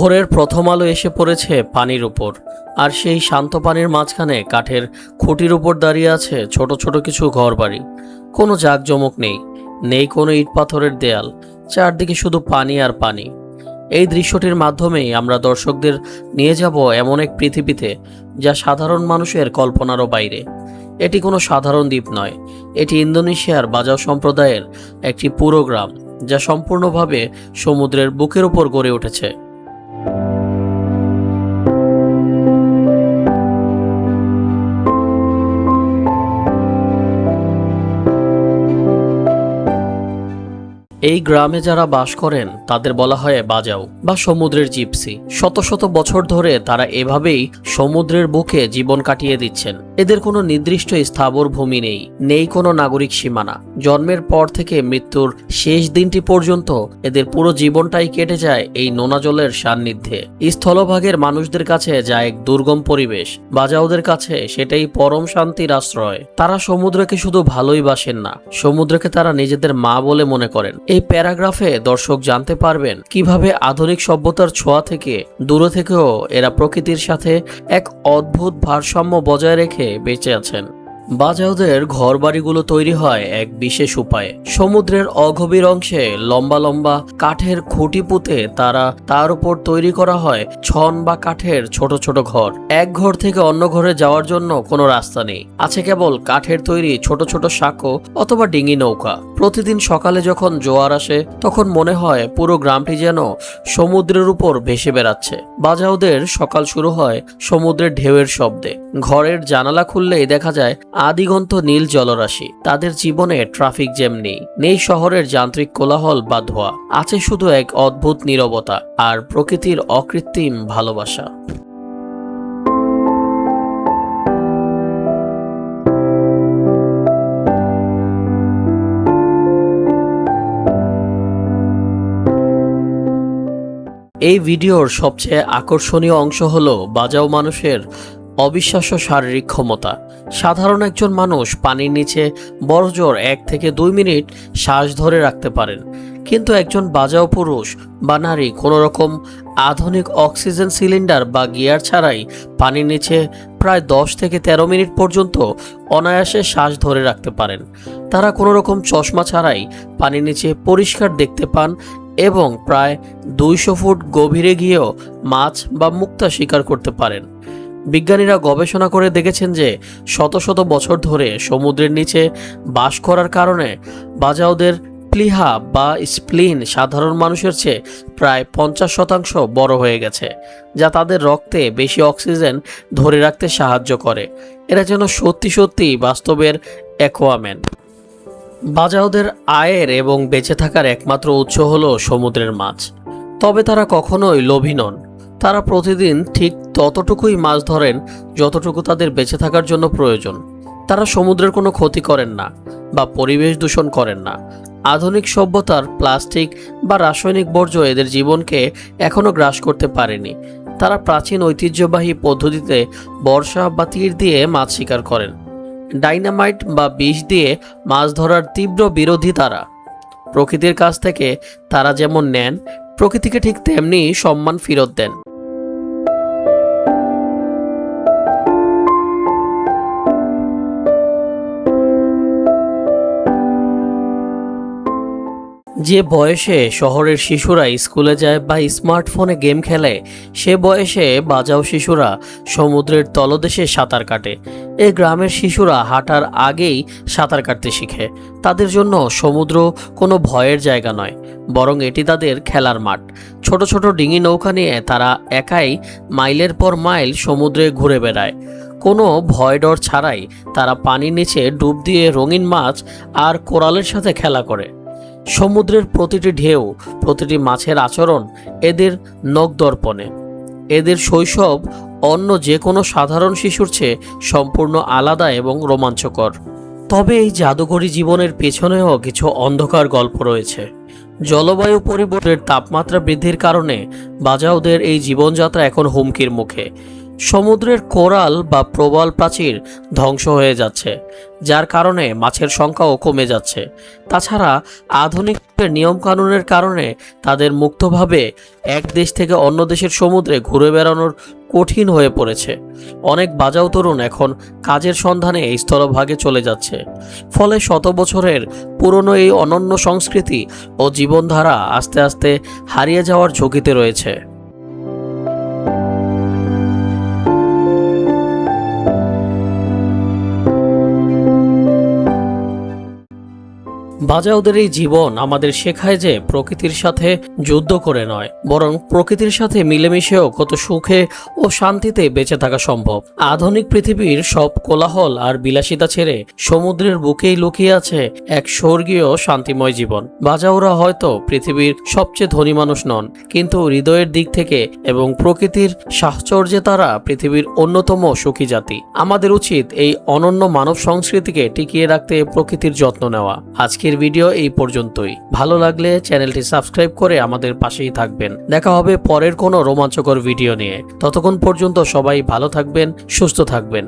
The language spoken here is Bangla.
ভোরের প্রথম আলো এসে পড়েছে পানির উপর, আর সেই শান্ত পানির মাঝখানে কাঠের খুঁটির উপর দাঁড়িয়ে আছে ছোট ছোট কিছু ঘরবাড়ি। কোনো জাঁকজমক নেই, নেই কোনো ইট পাথরের দেয়াল, চারদিকে শুধু পানি আর পানি। এই দৃশ্যটির মাধ্যমেই আমরা দর্শকদের নিয়ে যাব এমন এক পৃথিবীতে যা সাধারণ মানুষের কল্পনারও বাইরে। এটি কোনো সাধারণ দ্বীপ নয়, এটি ইন্দোনেশিয়ার বাজাও সম্প্রদায়ের একটি পুরো গ্রাম, যা সম্পূর্ণভাবে সমুদ্রের বুকের উপর গড়ে উঠেছে। এই গ্রামে যারা বাস করেন তাদের বলা হয় বাজাও বা সমুদ্রের জিপসি। শত শত বছর ধরে তারা এভাবেই সমুদ্রের বুকে জীবন কাটিয়ে দিচ্ছেন। এদের কোনো নির্দিষ্ট স্থাবর ভূমি নেই, নেই কোনো নাগরিক সীমানা। জন্মের পর থেকে মৃত্যুর শেষ দিনটি পর্যন্ত এদের পুরো জীবনটাই কেটে যায় এই নোনা জলের সান্নিধ্যে। স্থলভাগের মানুষদের কাছে যা এক দুর্গম পরিবেশ, বাজাওদের কাছে সেটাই পরম শান্তির আশ্রয়। তারা সমুদ্রকে শুধু ভালোই বাসেন না, সমুদ্রকে তারা নিজেদের মা বলে মনে করেন। এই প্যারাগ্রাফে দর্শক জানতে পারবেন কিভাবে আধুনিক সভ্যতার ছোঁয়া থেকে দূরে থেকেও এরা প্রকৃতির সাথে এক অদ্ভুত ভারসাম্য বজায় রেখে বেঁচে আছেন। বাজাওদের ঘরবাড়িগুলো তৈরি হয় এক বিশেষ উপায়ে। সমুদ্রের অগভীর অংশে লম্বা লম্বা কাঠের খুঁটি পুঁতে তার উপর তৈরি করা হয় ছন বা কাঠের ছোট ছোট ঘর। এক ঘর থেকে অন্য ঘরে যাওয়ার জন্য কোনো রাস্তা নেই, আছে কেবল কাঠের তৈরি ছোট ছোট সাঁকো অথবা ডিঙি নৌকা। প্রতিদিন সকালে যখন জোয়ার আসে তখন মনে হয় পুরো গ্রামটি যেন সমুদ্রের উপর ভেসে বেড়াচ্ছে। বাজাওদের সকাল শুরু হয় সমুদ্রের ঢেউয়ের শব্দে। ঘরের জানালা খুললেই দেখা যায় আদিগন্ত নীল জলরাশি। তাদের জীবনে ট্রাফিক জ্যাম নেই, নেই শহরের যান্ত্রিক কোলাহল বা ধোঁয়া, আছে শুধু এক অদ্ভুত নীরবতা আর প্রকৃতির অকৃত্রিম ভালোবাসা। এই ভিডিওর সবচেয়ে আকর্ষণীয় অংশ হলো বাজাও মানুষের অবিশ্বাস্য শারীরিক ক্ষমতা। সাধারণ একজন মানুষ পানির নিচে বড়জোর 1 থেকে 2 মিনিট শ্বাস ধরে রাখতে পারেন, কিন্তু একজন বাজাও পুরুষ বা নারী কোনো রকম আধুনিক অক্সিজেন সিলিন্ডার বা গিয়ার ছাড়াই পানির নিচে প্রায় 10 থেকে 13 মিনিট পর্যন্ত অনায়াসে শ্বাস ধরে রাখতে পারেন। তারা কোনো রকম চশমা ছাড়াই পানির নিচে পরিষ্কার দেখতে পান এবং প্রায় 200 ফুট গভীরে গিয়েও মাছ বা মুক্তা শিকার করতে পারেন। বিজ্ঞানীরা গবেষণা করে দেখেছেন যে শত শত বছর ধরে সমুদ্রের নিচে বাস করার কারণে বাজাওদের প্লিহা বা স্প্লিন সাধারণ মানুষের চেয়ে প্রায় 50% বড় হয়ে গেছে, যা তাদের রক্তে বেশি অক্সিজেন ধরে রাখতে সাহায্য করে। এরা যেন সত্যি সত্যি বাস্তবের অ্যাকোয়াম্যান। বাজাওদের আয়ের এবং বেঁচে থাকার একমাত্র উৎস হলো সমুদ্রের মাছ। তবে তারা কখনোই লোভী নন। তারা প্রতিদিন ঠিক ততটুকুই মাছ ধরেন যতটুকু তাদের বেঁচে থাকার জন্য প্রয়োজন। তারা সমুদ্রের কোনো ক্ষতি করেন না বা পরিবেশ দূষণ করেন না। আধুনিক সভ্যতার প্লাস্টিক বা রাসায়নিক বর্জ্য এদের জীবনকে এখনও গ্রাস করতে পারেনি। তারা প্রাচীন ঐতিহ্যবাহী পদ্ধতিতে বর্ষা বা তীর দিয়ে মাছ শিকার করেন। ডাইনামাইট বা বিষ দিয়ে মাছ ধরার তীব্র বিরোধী তারা। প্রকৃতির কাছ থেকে তারা যেমন নেন, প্রকৃতিকে ঠিক তেমনি সম্মান ফেরত দেন। যে বয়সে শহরের শিশুরা স্কুলে যায় বা স্মার্টফোনে গেম খেলে, সে বয়সে বাজাও শিশুরা সমুদ্রের তলদেশে সাঁতার কাটে। এই গ্রামের শিশুরা হাঁটার আগেই সাঁতার কাটতে শিখে। তাদের জন্য সমুদ্র কোনো ভয়ের জায়গা নয়, বরং এটি তাদের খেলার মাঠ। ছোট ছোট ডিঙি নৌকা নিয়ে তারা একাই মাইলের পর মাইল সমুদ্রে ঘুরে বেড়ায়। কোনো ভয় ডর ছাড়াই তারা পানির নিচে ডুব দিয়ে রঙিন মাছ আর কোরালের সাথে খেলা করে। সমুদ্রের প্রতিটি ঢেউ, প্রতিটি মাছের আচরণ এদের নখদর্পণে। এদের শৈশব অন্য যে কোনো সাধারণ শিশুর চেয়ে সম্পূর্ণ আলাদা এবং রোমাঞ্চকর। তবে এই জাদুকরী জীবনের পেছনেও কিছু অন্ধকার গল্প রয়েছে। জলবায়ু পরিবর্তনের তাপমাত্রা বৃদ্ধির কারণে বাজাওদের এই জীবনযাত্রা এখন হুমকির মুখে। সমুদ্রের কোরাল বা প্রবাল প্রাচীর ধ্বংস হয়ে যাচ্ছে, যার কারণে মাছের সংখ্যাও কমে যাচ্ছে। তাছাড়া আধুনিক নিয়মকানুনের কারণে তাদের মুক্তভাবে এক দেশ থেকে অন্য দেশের সমুদ্রে ঘুরে বেড়ানোর কঠিন হয়ে পড়েছে। অনেক বাজাও তরুণ এখন কাজের সন্ধানে এই স্থলভাগে চলে যাচ্ছে। ফলে শত বছরের পুরনো এই অনন্য সংস্কৃতি ও জীবনধারা আস্তে আস্তে হারিয়ে যাওয়ার ঝুঁকিতে রয়েছে। বাজাওদের এই জীবন আমাদের শেখায় যে প্রকৃতির সাথে যুদ্ধ করে নয়, বরং প্রকৃতির সাথে মিলেমিশেও কত সুখে ও শান্তিতে বেঁচে থাকা সম্ভব। আধুনিক পৃথিবীর সব কোলাহল আর বিলাসিতা ছেড়ে সমুদ্রের বুকেই লুকিয়ে আছে এক স্বর্গীয় শান্তিময় জীবন। বাজাওরা হয়তো পৃথিবীর সবচেয়ে ধনী মানুষ নন, কিন্তু হৃদয়ের দিক থেকে এবং প্রকৃতির সাহচর্যে তারা পৃথিবীর অন্যতম সুখী জাতি। আমাদের উচিত এই অনন্য মানব সংস্কৃতিকে টিকিয়ে রাখতে প্রকৃতির যত্ন নেওয়া। আজকের ভিডিও এই পর্যন্তই। ভালো লাগলে চ্যানেলটি সাবস্ক্রাইব করে আমাদের পাশেই থাকবেন। দেখা হবে পরের কোনো রোমাঞ্চকর ভিডিও নিয়ে। ততক্ষণ পর্যন্ত সবাই ভালো থাকবেন, সুস্থ থাকবেন।